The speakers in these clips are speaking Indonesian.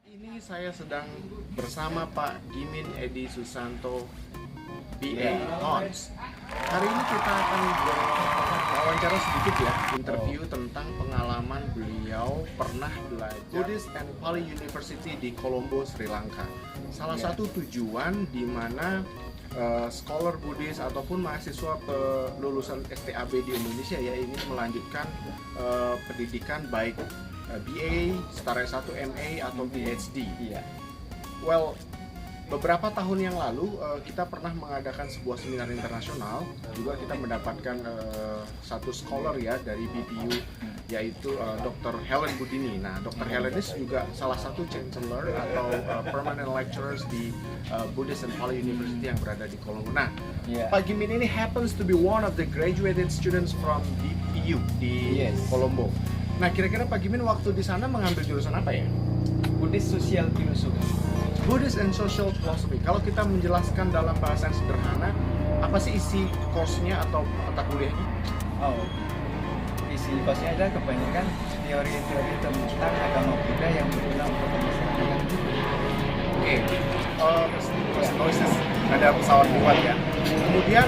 Ini saya sedang bersama Pak Gimin Edi Susanto, BA Hons. Hari ini kita akan wawancara sedikit ya, interview tentang pengalaman beliau pernah belajar Buddhist and Pali University di Colombo, Sri Lanka. Salah satu tujuan di mana scholar Buddhis ataupun mahasiswa lulusan STAB di Indonesia ya ini melanjutkan pendidikan baik BA, setara S1, MA atau PhD. Iya. Well, beberapa tahun yang lalu kita pernah mengadakan sebuah seminar internasional. Juga kita mendapatkan satu scholar ya dari BPU, yaitu Dr. Helen Budini. Nah, Dr. Helen ini juga salah satu chancellor atau permanent lecturers di Buddhist and Pali University yang berada di Colombo. Nah, Pak Gimin ini happens to be one of the graduated students from BPU di Colombo. Nah, kira-kira Pak Gimin waktu di sana mengambil jurusan apa ya? Buddhist Social Philosophy. Buddhist and Social Philosophy. Kalau kita menjelaskan dalam bahasa yang sederhana, apa sih isi course-nya atau mata kuliahnya? Oh, isi course-nya adalah kebanyakan teori-teori tentang agama Buddha yang berguna untuk masyarakat. Oke. Ada pesawat buat ya. Kemudian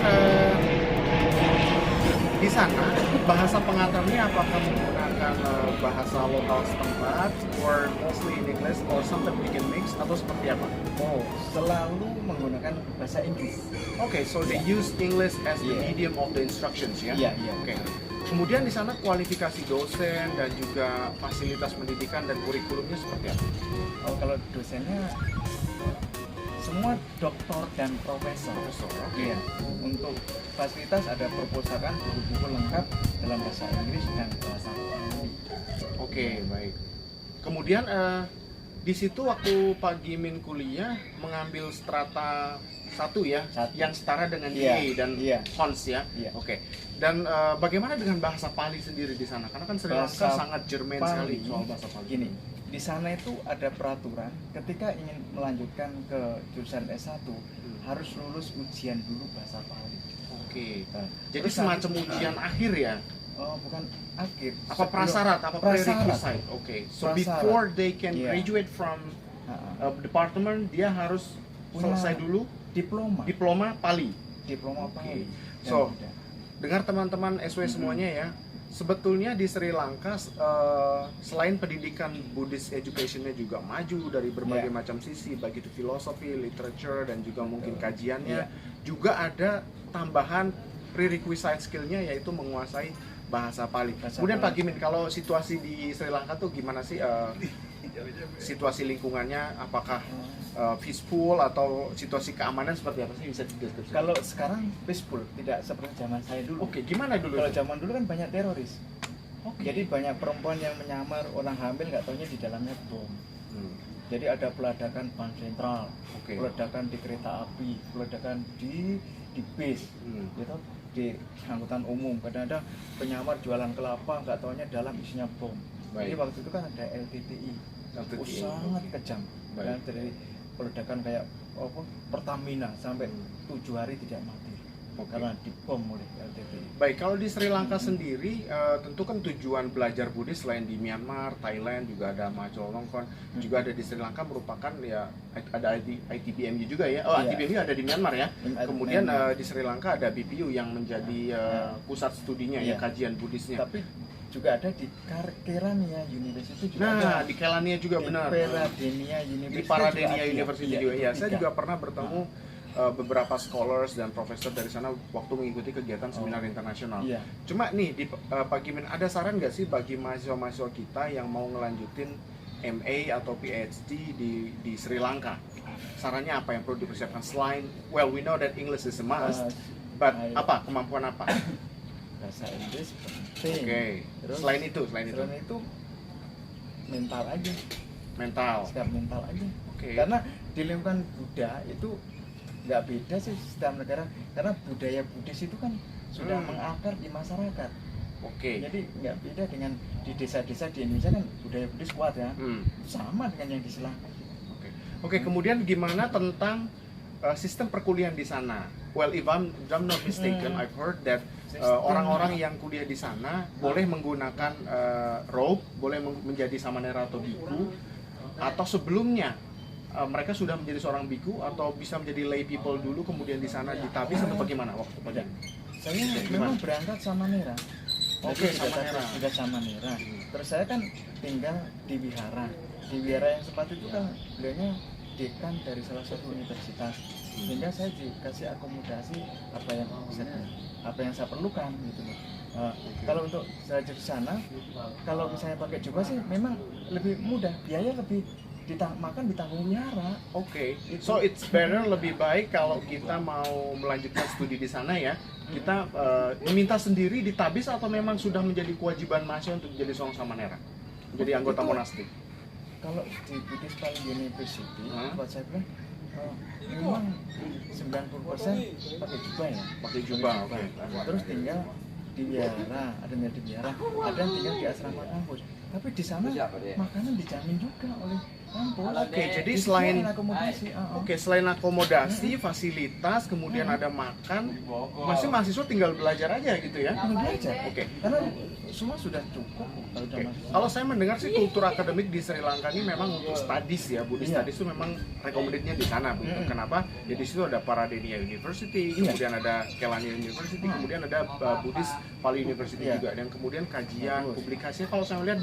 di sana bahasa pengantarnya apakah menggunakan bahasa lokal setempat, or mostly in English, or something we can mix, atau seperti apa? Oh, selalu menggunakan bahasa Inggris. Okay, so they use English as the medium of the instructions ya? Iya, iya. Oke. Kemudian di sana kualifikasi dosen dan juga fasilitas pendidikan dan kurikulumnya seperti apa? Oh, kalau dosennya semua doktor dan profesor. Oke. Iya. Untuk fasilitas ada perpustakaan, buku-buku lengkap dalam bahasa Inggris dan bahasa Pali. Oke, baik. Kemudian di situ waktu Pak Gimin kuliah mengambil strata 1 ya, yang setara dengan DA dan Hons ya. Iya. Oke. Dan bagaimana dengan bahasa Pali sendiri di sana? Karena kan Sri Lanka sangat Jerman sekali soal bahasa Pali. Gini, di sana itu ada peraturan ketika ingin melanjutkan ke jurusan S1 harus lulus ujian dulu bahasa Pali. Oke. Nah, jadi semacam ujian akhir ya? Oh, bukan akhir. Apa prasyarat? Apa prerequisite? Oke. So before they can graduate from department, dia harus selesai dulu diploma Pali. Diploma Pali. So, dengar teman-teman SW semuanya ya. Sebetulnya di Sri Lanka selain pendidikan Buddhist education-nya juga maju dari berbagai macam sisi, baik itu filosofi, literature, dan juga mungkin kajiannya, juga ada tambahan prerequisite skill-nya yaitu menguasai bahasa Pali. Kemudian Pak Gimin, kalau situasi di Sri Lanka tuh gimana sih situasi lingkungannya? Apakah peaceful atau situasi keamanan seperti apa sih, bisa dideskripsikan? Kalau sekarang peaceful, tidak seperti zaman saya dulu. Oke, gimana dulu? Kalau zaman dulu kan banyak teroris. Jadi banyak perempuan yang menyamar orang hamil, nggak taunya di dalamnya bom. Jadi ada peledakan bank sentral, peledakan di kereta api, peledakan di bis, gitu, di angkutan umum. Kadang-kadang penyamar jualan kelapa, nggak taunya dalam isinya bom. Jadi waktu itu kan ada LTTI. Sangat kejam. Dan dari peledakan kayak Pertamina sampai 7 hari tidak mati karena dibom oleh LTTI. Baik, kalau di Sri Lanka sendiri tentu kan tujuan belajar Buddhis selain di Myanmar, Thailand juga ada Macolongkon, juga ada di Sri Lanka merupakan ya ada ITBMU juga ya. ITBMU ada di Myanmar ya. Kemudian di Sri Lanka ada BPU yang menjadi pusat studinya ya, kajian Buddhisnya. Tapi juga ada di Kelania University juga. Nah, di Kelania juga benar. Di Paradenia University juga. Ya, saya juga pernah bertemu beberapa scholars dan profesor dari sana waktu mengikuti kegiatan seminar internasional. Cuma nih, Pak Gimin, ada saran nggak sih bagi mahasiswa-mahasiswa kita yang mau ngelanjutin MA atau PhD di Sri Lanka? Sarannya apa yang perlu dipersiapkan selain, well, we know that English is a must, but apa, kemampuan apa? Bahasa Inggris penting. Terus selain itu mental aja. Sikap mental aja. Karena di lingkungan Buddha itu nggak beda sih setiap negara, karena budaya Buddhis itu kan sudah mengakar di masyarakat. Jadi nggak beda dengan di desa-desa di Indonesia kan budaya Buddhis kuat ya. Sama dengan yang di Sri Lanka. Kemudian gimana tentang sistem perkuliahan di sana? Well, if I'm not mistaken, I've heard that orang-orang yang kuliah di sana boleh menggunakan robe, boleh menjadi samanera atau biku, Atau sebelumnya mereka sudah menjadi seorang biku atau bisa menjadi lay people dulu kemudian di sana ditabis atau bagaimana waktu pada? Saya memang berangkat sama Nera. Oke, sama Nera. Sudah sama Nera. Terus saya kan tinggal di wihara. Di wihara yang sempat itu kan beliaunya dekan dari salah satu universitas. Sehingga saya dikasih akomodasi apa yang saya perlukan gitu loh. Kalau untuk belajar di sana, kalau misalnya pakai jubah sih memang lebih mudah, biaya lebih makan ditanggung wihara. Oke, so it's better, lebih baik kalau kita mau melanjutkan studi di sana ya, kita meminta sendiri ditabis atau memang sudah menjadi kewajiban mahasiswa untuk menjadi seorang samanera, menjadi anggota monastik. Kalau di Buddhist Pali University, buat saya bilang memang 90% pakai jubah ya. Pakai jubah, oke. Terus tinggal di wihara, ada yang di wihara, ada yang tinggal di asrama kampus. Tapi di sana makanan dijamin juga oleh kampus. Oke, jadi selain akomodasi, selain akomodasi, fasilitas, kemudian ada makan, masih mahasiswa tinggal belajar aja gitu ya. belajar. Oke. Karena semua sudah cukup kalau Oke. Kalau saya mendengar sih kultur akademik di Sri Lanka ini memang untuk studies ya, Buddhist studies itu memang recommended-nya di sana begitu. Kenapa? Ya di situ ada Paradenia University, kemudian ada Kelaniya University, kemudian ada Buddhist Pali University juga, dan kemudian kajian, publikasinya kalau saya melihat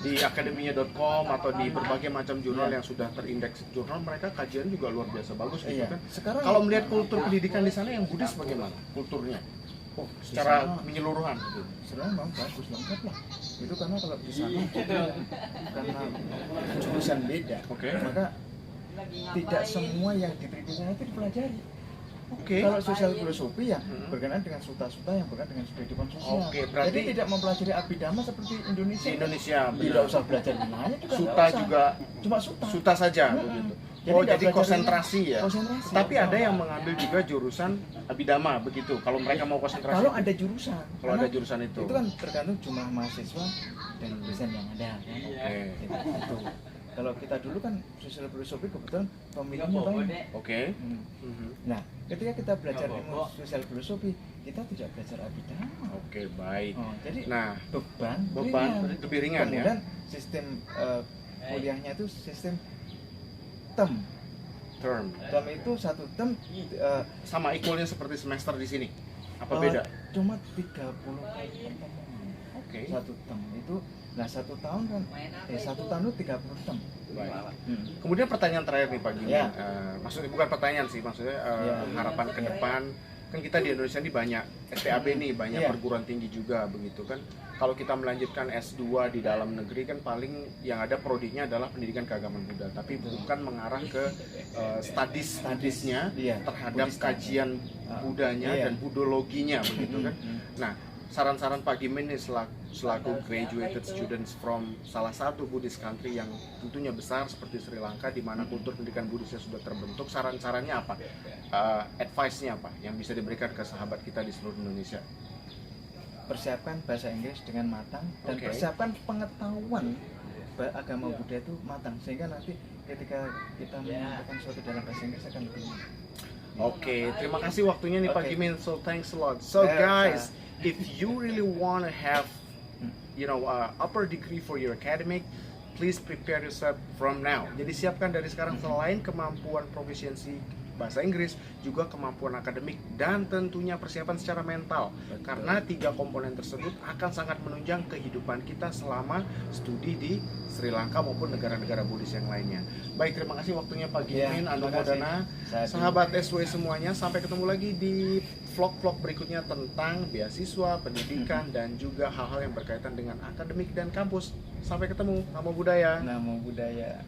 di akademia.com atau di berbagai macam jurnal yang sudah terindeks jurnal, mereka kajian juga luar biasa bagus gitu kan. Sekarang Kalau melihat kultur pendidikan di sana yang Buddhis bagaimana kulturnya? Secara menyeluruhan gitu. Sebenarnya memang bagus, lengkap lah. Itu karena kalau di sana karena jurusan beda, maka tidak semua yang diteliti sana itu dipelajari. Kalau sosial filosofi ya berkenaan dengan suta-suta yang berkenaan dengan kehidupan sosial. Berarti jadi tidak mempelajari abhidhamma seperti Indonesia. Di Indonesia tidak usah belajar wilayah juga. Suta juga cuma suta. Suta saja begitu. Jadi konsentrasi ya. Konsentrasi. Tapi ada yang mengambil juga jurusan abhidhamma begitu. Kalau mereka mau konsentrasi. Kalau ada jurusan. Kalau ada jurusan itu. Itu kan tergantung jumlah mahasiswa dan dosen yang ada kan. Itu. Kalau kita dulu kan sosial filosofi kebetulan pemilihnya banyak. Nah, ketika kita belajar ilmu sosial filosofi, kita tidak belajar abhidhamma. Baik. Jadi beban lebih ringan ya. Kemudian sistem kuliahnya itu sistem term itu satu term sama equalnya seperti semester di sini. Apa beda? Cuma 30 kali pertemuan. Satu term itu, nah satu tahun kan satu tahun itu 30 term. Kemudian pertanyaan terakhir nih Pak Gini, maksudnya bukan pertanyaan sih, maksudnya harapan ke depan. Kan kita di Indonesia ini banyak STAB nih, banyak perguruan tinggi juga begitu kan. Kalau kita melanjutkan S2 di dalam negeri kan paling yang ada prodinya adalah pendidikan keagamaan Buddha, tapi bukan mengarah ke studiesnya terhadap kajian Buddhanya dan budologinya begitu kan. Nah, saran-saran Pak Gimin nih selaku graduated students from salah satu Buddhist country yang tentunya besar seperti Sri Lanka, di mana kultur pendidikan Buddhisnya sudah terbentuk, saran-sarannya apa? Advice-nya apa yang bisa diberikan ke sahabat kita di seluruh Indonesia? Persiapkan bahasa Inggris dengan matang dan persiapkan pengetahuan agama Buddha itu matang, sehingga nanti ketika kita menyampaikan sesuatu dalam bahasa Inggris akan lebih terima kasih waktunya nih Pak Gimin, so thanks a lot. So guys, if you really want to have upper degree for your academic, please prepare yourself from now. Jadi siapkan dari sekarang, selain kemampuan proficiency bahasa Inggris, juga kemampuan akademik dan tentunya persiapan secara mental. Karena 3 komponen tersebut akan sangat menunjang kehidupan kita selama studi di Sri Lanka maupun negara-negara Buddhis yang lainnya. Baik, terima kasih waktunya Pak Gimin, Anumodana, sahabat SW semuanya. Sampai ketemu lagi di vlog-vlog berikutnya tentang beasiswa, pendidikan, dan juga hal-hal yang berkaitan dengan akademik dan kampus. Sampai ketemu. Namo Buddhaya. Namo Buddhaya.